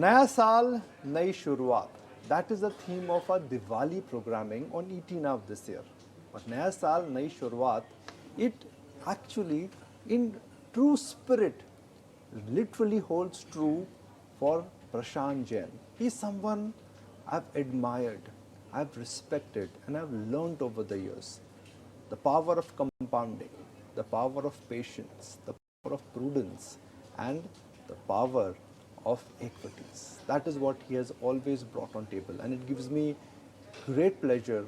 नया साल नई शुरुआत, that is the theme of our Diwali programming on ET Now this year. But नया साल नई शुरुआत, it actually in true spirit literally holds true for Prashant Jain. He is someone I've admired, I've respected and I've learned over the years. The power of compounding, the power of patience, the power of prudence and the power of equities. That is what he has always brought on table, and it gives me great pleasure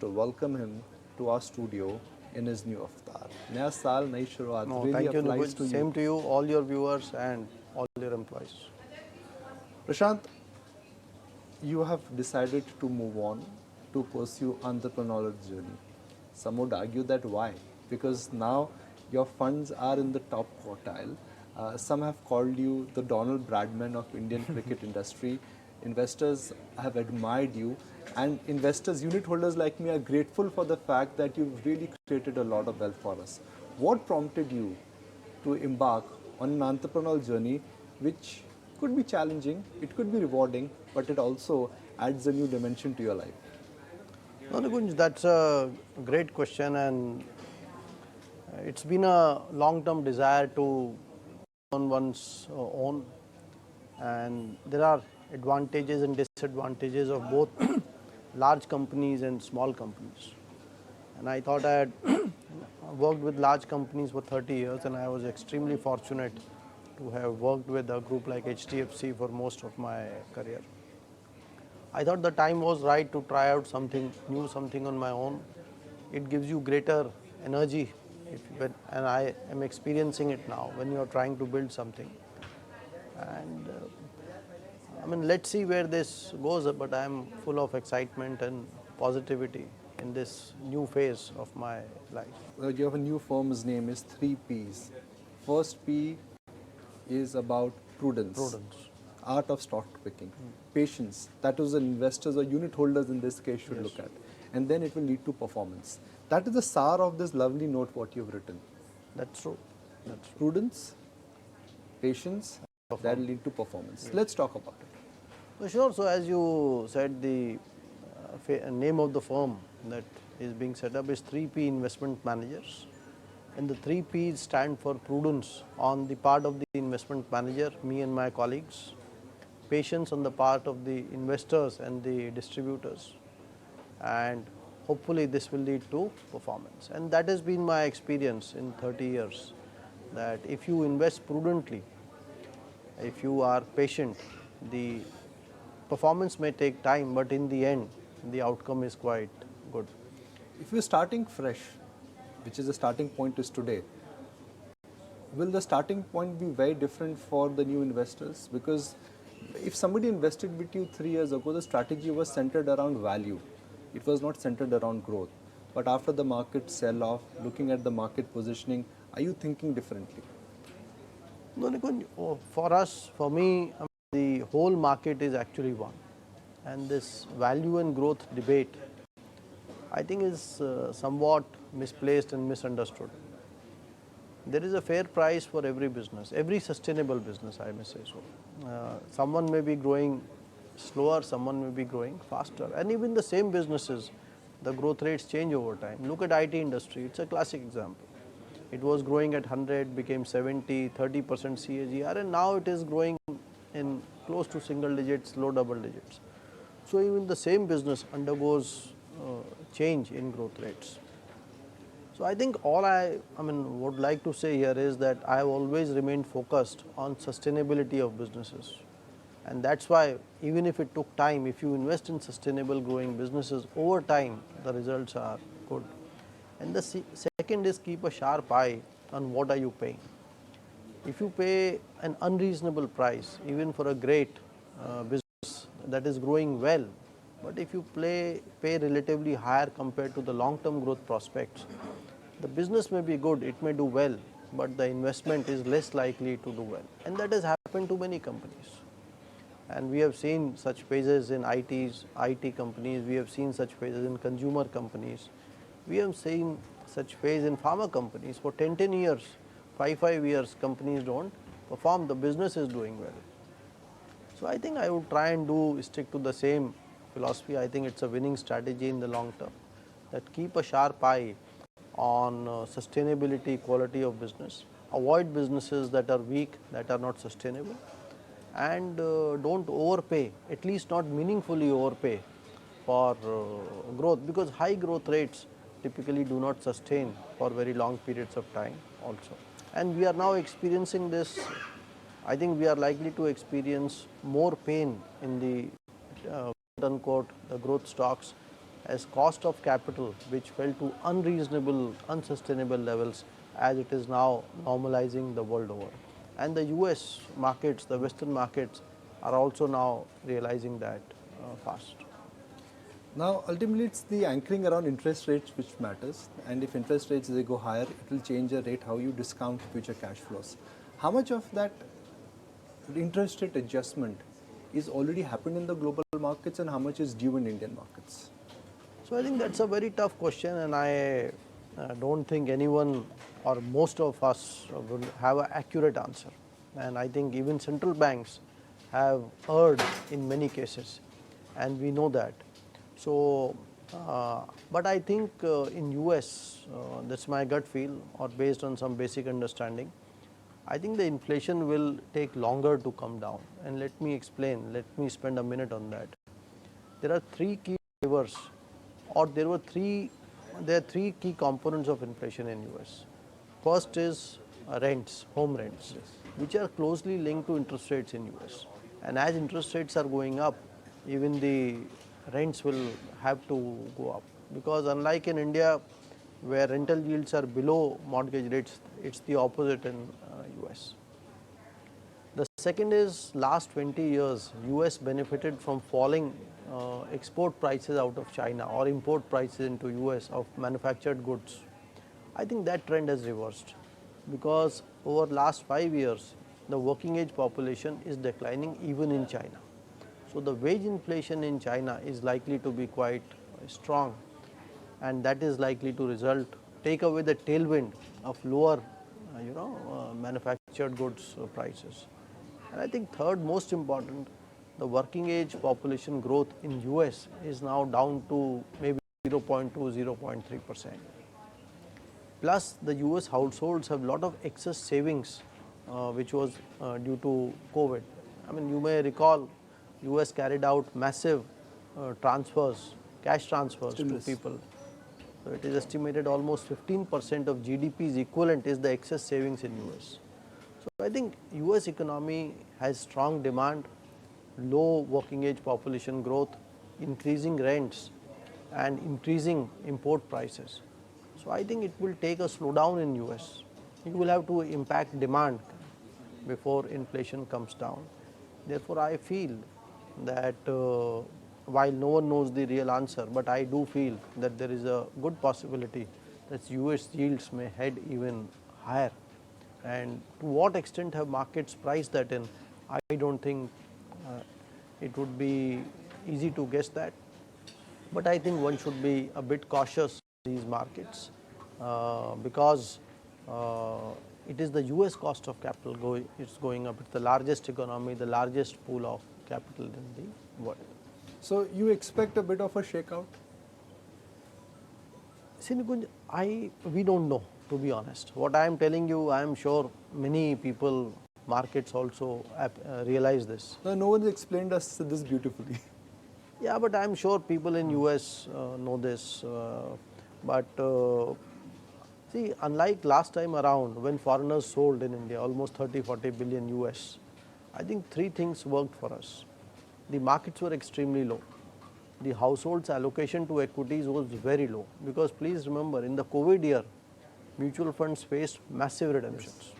to welcome him to our studio in his new avatar. Naya saal, nayi shuruaat. No, really thank you, applies Nukul. to Same you. to you, all your viewers and all your employees. Prashant, you have decided to move on to pursue entrepreneurial journey. Some would argue that why? Because now your funds are in the top quartile. Some have called you the Donald Bradman of Indian cricket industry. Investors have admired you, and investors, unit holders like me are grateful for the fact that you've really created a lot of wealth for us. What prompted you to embark on an entrepreneurial journey which could be challenging, it could be rewarding, but it also adds a new dimension to your life? No, Nikunj, that's a great question, and it's been a long-term desire to own one's own, and there are advantages and disadvantages of both large companies and small companies. And I thought I had worked with large companies for 30 years, and I was extremely fortunate to have worked with a group like HDFC for most of my career. I thought the time was right to try out something new, something on my own. It gives you greater energy, and I am experiencing it now when you are trying to build something. And I mean, let's see where this goes, but I am full of excitement and positivity in this new phase of my life. You have a new firm's name is 3Ps. First P is about prudence. Prudence. Art of stock picking. Patience, that is the investors or unit holders in this case should look at. And then it will lead to performance. That is the sour of this lovely note what you've written. That's true. That's true. Prudence, patience, that will lead to performance. Let's talk about it. So sure. So as you said, the name of the firm that is being set up is 3P Investment Managers, and the 3 Ps stand for prudence on the part of the investment manager, me and my colleagues, patience on the part of the investors and the distributors, and hopefully this will lead to performance. And that has been my experience in 30 years, that if you invest prudently, if you are patient, the performance may take time, but in the end, the outcome is quite good. If you're starting fresh, which is the starting point is today, will the starting point be very different for the new investors? Because if somebody invested with you 3 years ago, the strategy was centered around value. It was not centered around growth. But after the market sell-off, looking at the market positioning, are you thinking differently? No, Nikunj, for us, for me, the whole market is actually one. And this value and growth debate, I think is somewhat misplaced and misunderstood. There is a fair price for every business, every sustainable business, I may say so. Someone may be growing slower, someone may be growing faster. And even the same businesses, the growth rates change over time. Look at IT industry, it's a classic example. It was growing at 100, became 70, 30% CAGR, and now it is growing in close to single digits, low double digits. So even the same business undergoes change in growth rates. So I think all I would like to say here is that I have always remained focused on sustainability of businesses. And that's why even if it took time, if you invest in sustainable growing businesses, over time the results are good. And the second is keep a sharp eye on what are you paying. If you pay an unreasonable price, even for a great business that is growing well, but if you pay relatively higher compared to the long-term growth prospects, the business may be good, it may do well, but the investment is less likely to do well. And that has happened to many companies. And we have seen such phases in IT companies, we have seen such phases in consumer companies, we have seen such phase in pharma companies. For 10 years, 5 years, companies don't perform, the business is doing well. So, I think I would try and stick to the same philosophy. I think it is a winning strategy in the long term, that keep a sharp eye on sustainability, quality of business, avoid businesses that are weak, that are not sustainable, and do not overpay, at least not meaningfully overpay for growth, because high growth rates typically do not sustain for very long periods of time also. And we are now experiencing this. I think we are likely to experience more pain in the quote unquote the growth stocks, as cost of capital which fell to unreasonable, unsustainable levels, as it is now normalizing the world over. And the US markets, the Western markets are also now realizing that fast. Now, ultimately, it's the anchoring around interest rates which matters, and if interest rates they go higher, it will change the rate how you discount future cash flows. How much of that interest rate adjustment is already happened in the global markets, and how much is due in Indian markets? So, I think that is a very tough question, and I do not think anyone or most of us will have an accurate answer. And I think even central banks have erred in many cases, and we know that. So, but I think in US, that is my gut feel, or based on some basic understanding, I think the inflation will take longer to come down, and let me explain, let me spend a minute on that. There are three key drivers, or there are three key components of inflation in US. First is rents, home rents, which are closely linked to interest rates in US. And as interest rates are going up, even the rents will have to go up, because unlike in India where rental yields are below mortgage rates, it is the opposite in US. The second is last 20 years US benefited from falling export prices out of China or import prices into US of manufactured goods. I think that trend has reversed, because over last 5 years the working age population is declining even in China. So, the wage inflation in China is likely to be quite strong, and that is likely to take away the tailwind of lower manufactured goods prices. And I think third most important, the working age population growth in US is now down to maybe 0.2, 0.3%. Plus the US households have lot of excess savings which was due to COVID. I mean, you may recall US carried out massive transfers, cash transfers to people. So, it is estimated almost 15% of GDP's equivalent is the excess savings in US. So, I think US economy has strong demand, low working age population growth, increasing rents and increasing import prices. So, I think it will take a slowdown in US. You will have to impact demand before inflation comes down. Therefore, I feel that while no one knows the real answer, but I do feel that there is a good possibility that US yields may head even higher. And to what extent have markets priced that in, I do not think it would be easy to guess that. But I think one should be a bit cautious in these markets because it is the US cost of capital is going up. It is the largest economy, the largest pool of capital in the world. So, you expect a bit of a shakeout? See, Nikunj, we do not know, to be honest. What I am telling you, I am sure many people, markets also realize this. No one has explained us this beautifully. Yeah, but I am sure people in US know this. But see, unlike last time around when foreigners sold in India, almost 30-40 billion US, I think three things worked for us. The markets were extremely low. The households' allocation to equities was very low, because please remember, in the COVID year, mutual funds faced massive redemptions. Yes.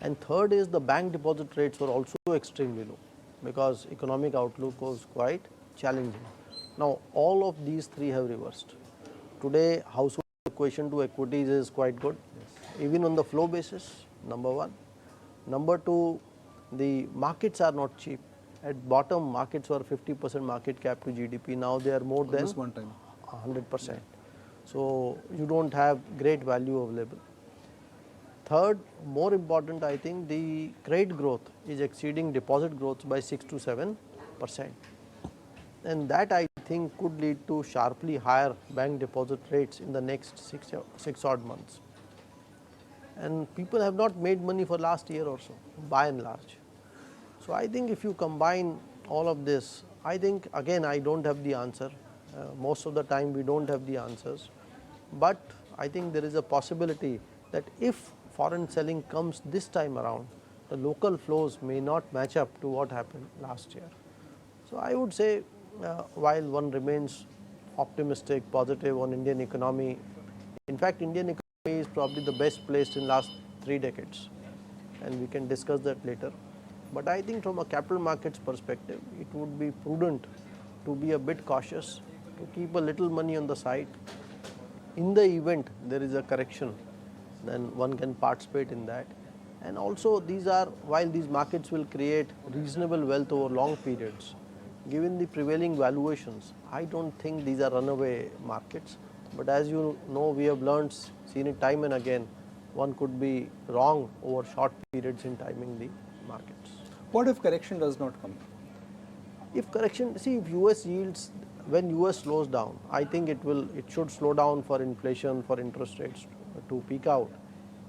And third is the bank deposit rates were also extremely low, because economic outlook was quite challenging. Now, all of these three have reversed. Today, household allocation to equities is quite good, yes, even on the flow basis, number one. Number two, the markets are not cheap. At bottom, markets were 50% market cap to GDP. Now they are more than 100%. So you don't have great value available. third, more important, I think the credit growth is exceeding deposit growth by 6 to 7%. And that I think could lead to sharply higher bank deposit rates in the next 6 odd months. And people have not made money for last year or so, by and large. So I think if you combine all of this, I think again I don't have the answer. Most of the time we don't have the answers. But I think there is a possibility that if foreign selling comes this time around, the local flows may not match up to what happened last year. So I would say while one remains optimistic, positive on Indian economy, in fact Indian economy is probably the best placed in last 3 decades, and we can discuss that later. But I think from a capital markets perspective, it would be prudent to be a bit cautious, to keep a little money on the side. In the event there is a correction, then one can participate in that. And also these are, while these markets will create reasonable wealth over long periods, given the prevailing valuations, I don't think these are runaway markets. But as you know, we have learned, seen it time and again, one could be wrong over short periods in timing the markets. What if correction does not come? If correction, see if US yields, when US slows down, I think it should slow down for inflation, for interest rates to peak out.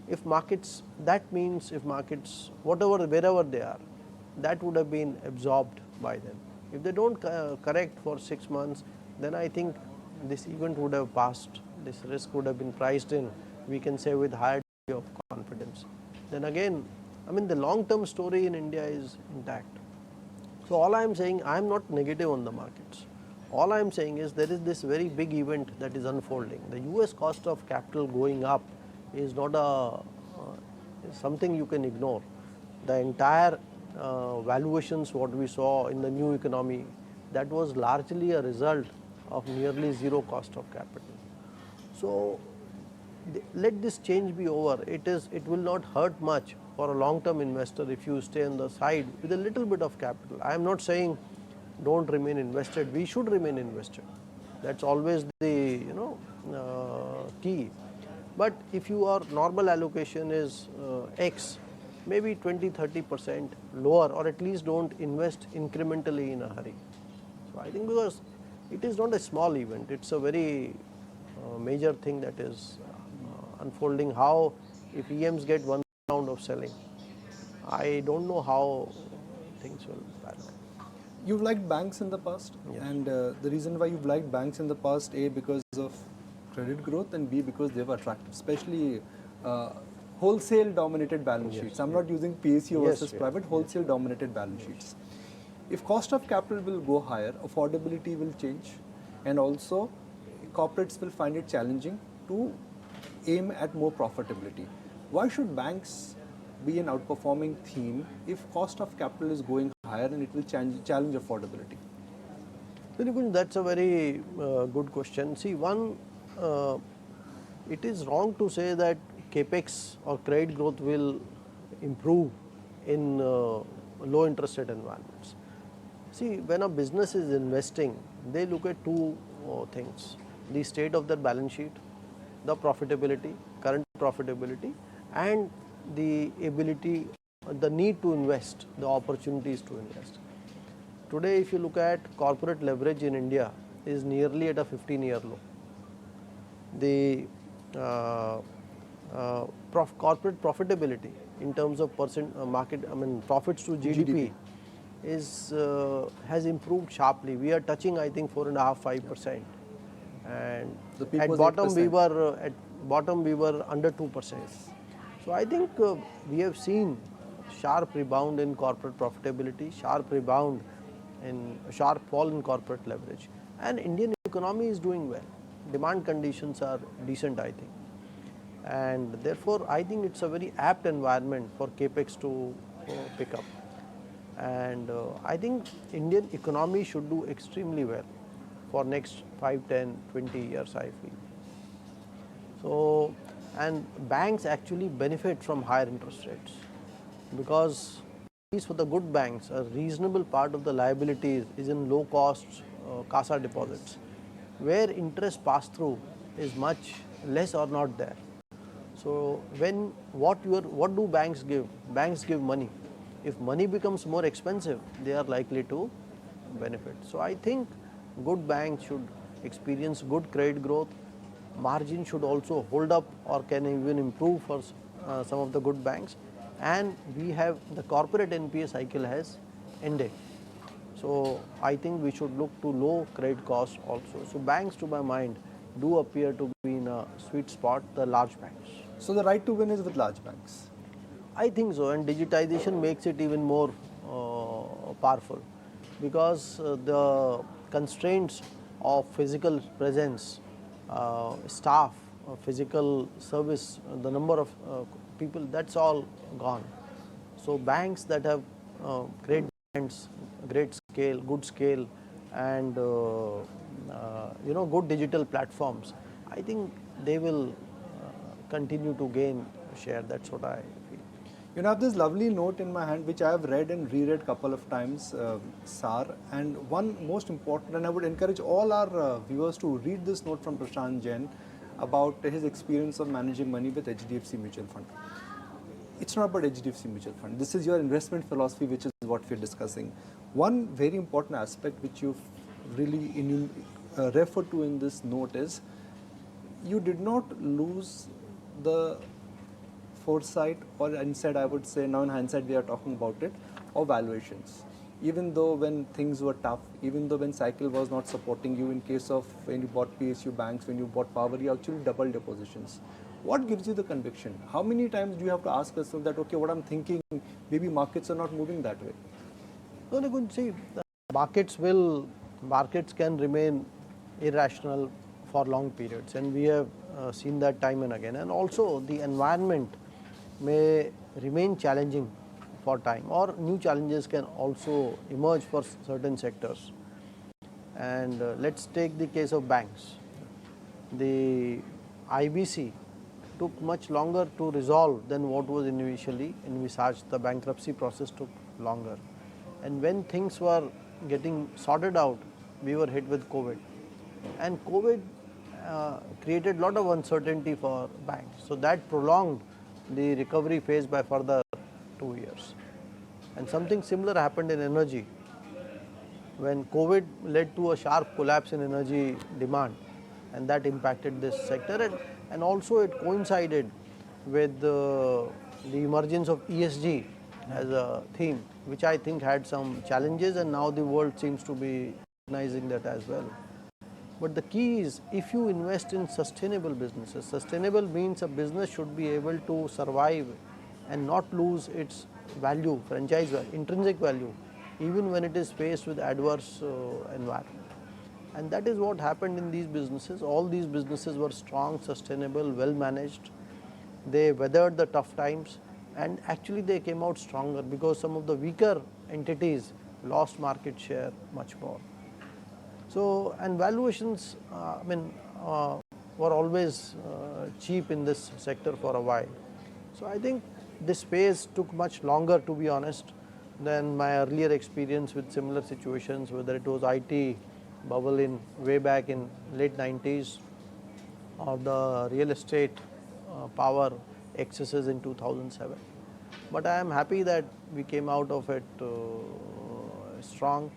If markets, that means if markets, whatever, wherever they are, that would have been absorbed by them. If they don't correct for 6 months, then I think this event would have passed, this risk would have been priced in, we can say with higher degree of confidence. Then again, I mean the long-term story in India is intact. So all I am saying, I am not negative on the markets. All I am saying is there is this very big event that is unfolding. The US cost of capital going up is not something you can ignore. The entire valuations what we saw in the new economy, that was largely a result of nearly zero cost of capital. So let this change be over. It will not hurt much for a long-term investor if you stay on the side with a little bit of capital. I am not saying don't remain invested. We should remain invested. That's always the key. But if your normal allocation is X, maybe 20-30% lower, or at least don't invest incrementally in a hurry. So I think because it is not a small event, it's a very major thing that is unfolding. How if EMs get one round of selling, I don't know how things will pan out. You've liked banks in the past, Yes. and the reason why you've liked banks in the past, A, because of credit growth, and B, because they were attractive, especially wholesale dominated balance Yes. sheets. I'm not using PSU Yes, versus yes. private, wholesale dominated balance sheets. If cost of capital will go higher, affordability will change, and also corporates will find it challenging to aim at more profitability. Why should banks be an outperforming theme if cost of capital is going higher and it will challenge affordability? Very good. That's a very good question. See, one, it is wrong to say that capex or credit growth will improve in low interest rate environments. See, when a business is investing, they look at two things: the state of their balance sheet, the profitability, current profitability, and the ability, the need to invest, the opportunities to invest. Today, if you look at corporate leverage in India, is nearly at a 15-year low. The corporate profitability in terms of profits to GDP has improved sharply. We are touching, I think, 4.5-5%, and The peak at was bottom 8%. we were under 2%. So I think we have seen sharp rebound in corporate profitability, sharp fall in corporate leverage, and Indian economy is doing well. Demand conditions are decent, I think, and therefore I think it's a very apt environment for capex to pick up. And I think Indian economy should do extremely well for next 5, 10, 20 years, I feel. So, and banks actually benefit from higher interest rates, because at least for the good banks, a reasonable part of the liabilities is in low cost CASA deposits, where interest pass through is much less or not there. So when what do banks give? Banks give money. If money becomes more expensive, they are likely to benefit. So I think good banks should experience good credit growth. Margin should also hold up or can even improve for some of the good banks. And we have the corporate NPA cycle has ended. So I think we should look to low credit costs also. So banks, to my mind, do appear to be in a sweet spot, the large banks. So the right to win is with large banks. I think so, and digitization makes it even more powerful, because the constraints of physical presence, staff, physical service, the number of people, that's all gone. So banks that have great brands, great scale, good scale, and good digital platforms, I think they will continue to gain share. That's what I feel. You know, I have this lovely note in my hand which I have read and reread a couple of times, Sar, and one most important, and I would encourage all our viewers to read this note from Prashant Jain about his experience of managing money with HDFC Mutual Fund. It's not about HDFC Mutual Fund. This is your investment philosophy, which is what we're discussing. One very important aspect which you've really referred to in this note is you did not lose the foresight, or instead I would say, now in hindsight we are talking about it, of valuations. Even though when things were tough, even though when cycle was not supporting you, in case of when you bought PSU banks, when you bought power, you actually doubled your positions. What gives you the conviction? How many times do you have to ask yourself that, okay, what I'm thinking, maybe markets are not moving that way? No, you could see markets can remain irrational for long periods, and we have seen that time and again. And also the environment may remain challenging for time, or new challenges can also emerge for certain sectors. And let's take the case of banks. The IBC took much longer to resolve than what was initially envisaged. The bankruptcy process took longer. And when things were getting sorted out, we were hit with COVID. And COVID created a lot of uncertainty for banks. So that prolonged the recovery phase by further 2 years. And something similar happened in energy. When COVID led to a sharp collapse in energy demand, and that impacted this sector, and also it coincided with the emergence of ESG as a theme, which I think had some challenges, and now the world seems to be recognizing that as well. But the key is, if you invest in sustainable businesses, sustainable means a business should be able to survive and not lose its value, franchise value, intrinsic value, even when it is faced with adverse environment. And that is what happened in these businesses. All these businesses were strong, sustainable, well managed. They weathered the tough times, and actually they came out stronger, because some of the weaker entities lost market share much more. So, and valuations, were always cheap in this sector for a while. So I think this phase took much longer, to be honest, than my earlier experience with similar situations, whether it was IT bubble in way back in late 90s, or the real estate power excesses in 2007. But I am happy that we came out of it strong.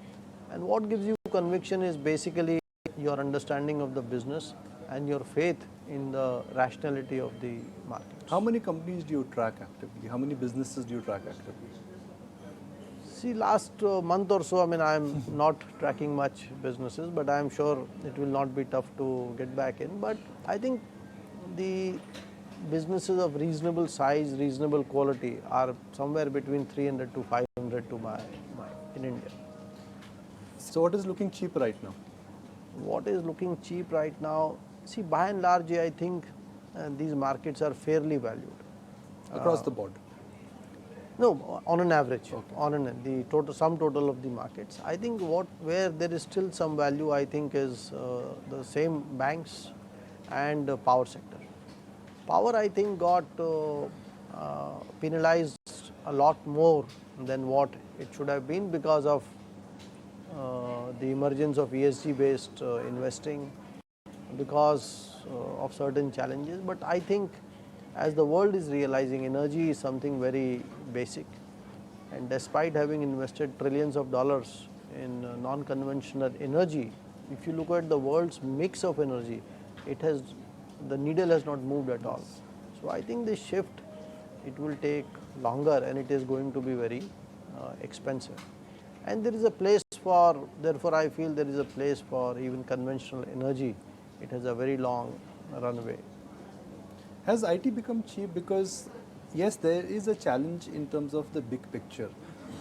And what gives you conviction is basically your understanding of the business and your faith in the rationality of the market. How many companies do you track actively? How many businesses do you track actively? See, last month or so, I am not tracking much businesses, but I am sure it will not be tough to get back in. But I think the businesses of reasonable size, reasonable quality are somewhere between 300 to 500 to my mind in India. So what is looking cheap right now? What is looking cheap right now? See, by and large, I think these markets are fairly valued. Across the board? No, on an average, okay. The total sum total of the markets. I think where there is still some value, I think, is the same banks and power sector. Power, I think, got penalized a lot more than what it should have been because of the emergence of ESG-based investing, because of certain challenges. But I think as the world is realizing, energy is something very basic, and despite having invested trillions of dollars in non-conventional energy, if you look at the world's mix of energy, the needle has not moved at all. So I think this shift, it will take longer and it is going to be very expensive. And there is a place for, therefore I feel there is a place for even conventional energy. It has a very long runway. Has IT become cheap? Because yes, there is a challenge in terms of the big picture,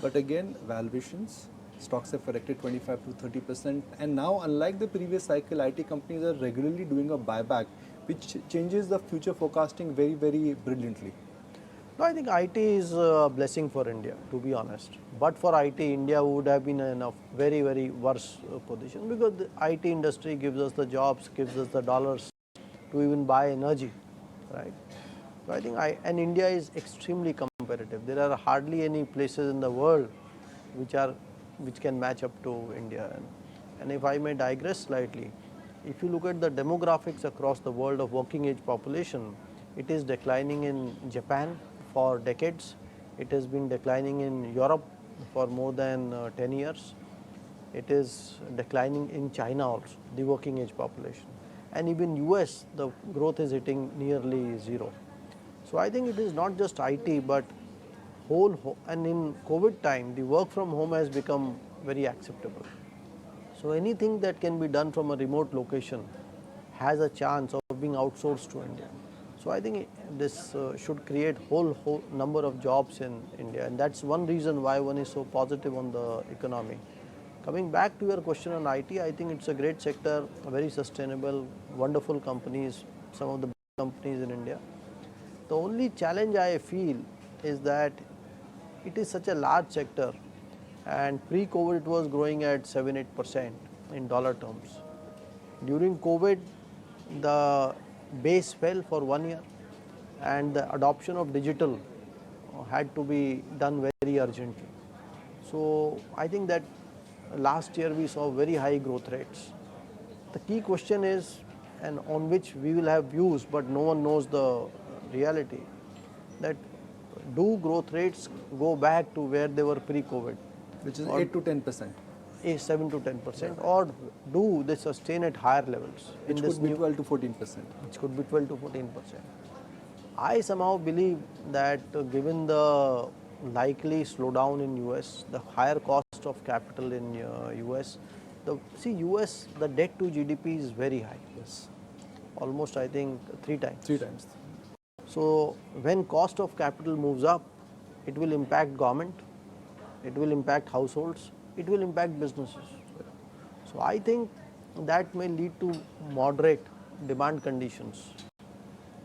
but again, valuations, stocks have corrected 25 to 30%, and now unlike the previous cycle, IT companies are regularly doing a buyback, which changes the future forecasting very, very brilliantly. No, I think IT is a blessing for India, to be honest. But for IT, India would have been in a very, very worse position, because the IT industry gives us the jobs, gives us the dollars to even buy energy, right? So I think and India is extremely competitive. There are hardly any places in the world which can match up to India. And if I may digress slightly, if you look at the demographics across the world of working age population, it is declining in Japan for decades. It has been declining in Europe for more than 10 years. It is declining in China also, the working age population. And even US, the growth is hitting nearly zero. So I think it is not just IT, but and in COVID time, the work from home has become very acceptable. So anything that can be done from a remote location has a chance of being outsourced to India. So I think this should create whole number of jobs in India, and that's one reason why one is so positive on the economy. Coming back to your question on IT, I think it's a great sector, very sustainable, wonderful companies, some of the big companies in India. The only challenge I feel is that it is such a large sector, and pre-COVID it was growing at 7-8% in dollar terms. During COVID, the base fell for 1 year, and the adoption of digital had to be done very urgently. So I think that last year we saw very high growth rates. The key question is, and on which we will have views, but no one knows the reality, that do growth rates go back to where they were pre-COVID, which is 8 to 10%. 7 to 10%, or do they sustain at higher levels? Which could be 12 to 14%. Which could be 12 to 14%. I somehow believe that given the likely slowdown in US, the higher cost of capital in US, US, the debt to GDP is very high. Yes. Almost, I think, 3 times. 3 times. So when cost of capital moves up, it will impact government, it will impact households, it will impact businesses. So I think that may lead to moderate demand conditions.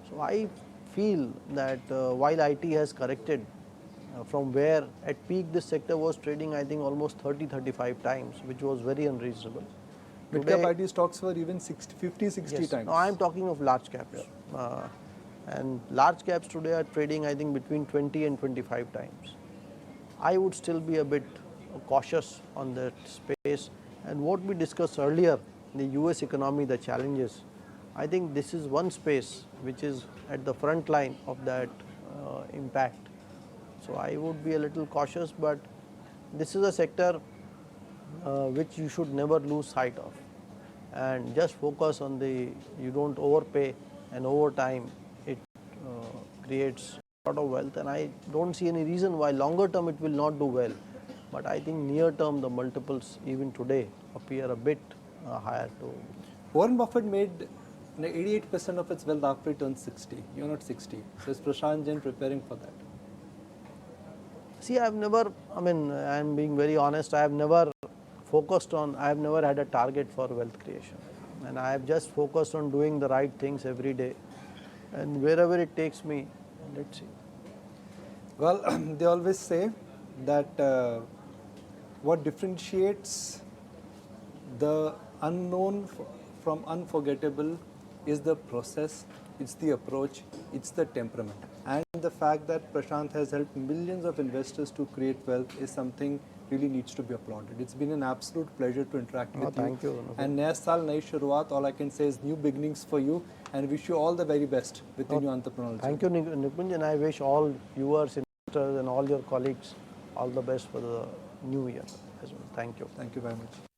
So I feel that while IT has corrected from where at peak this sector was trading, I think almost 30-35 times, which was very unreasonable. Mid-cap IT stocks were even 50-60 yes, times. No, I am talking of large caps. Yeah. And large caps today are trading, I think, between 20 and 25 times. I would still be a bit cautious on that space. And what we discussed earlier, the US economy, the challenges, I think this is one space which is at the front line of that impact. So I would be a little cautious, but this is a sector which you should never lose sight of. And just focus on you don't overpay, and over time it creates a lot of wealth. And I don't see any reason why longer term it will not do well. But I think near term the multiples even today appear a bit higher too. Warren Buffett made 88% of its wealth after it turned 60. You're not 60. So is Prashant Jain preparing for that? See, I'm being very honest, I have never had a target for wealth creation. And I have just focused on doing the right things every day. And wherever it takes me, let's see. Well, they always say that what differentiates the unknown from unforgettable is the process, it's the approach, it's the temperament. And the fact that Prashant has helped millions of investors to create wealth is something really needs to be applauded. It's been an absolute pleasure to interact with you. Thank you. And Naya saal, nayi shuruaat, all I can say is new beginnings for you, and wish you all the very best within your entrepreneurial journey. Thank you, Nikunj, and I wish all viewers, investors, and all your colleagues all the best for the new year as well. Thank you. Thank you very much.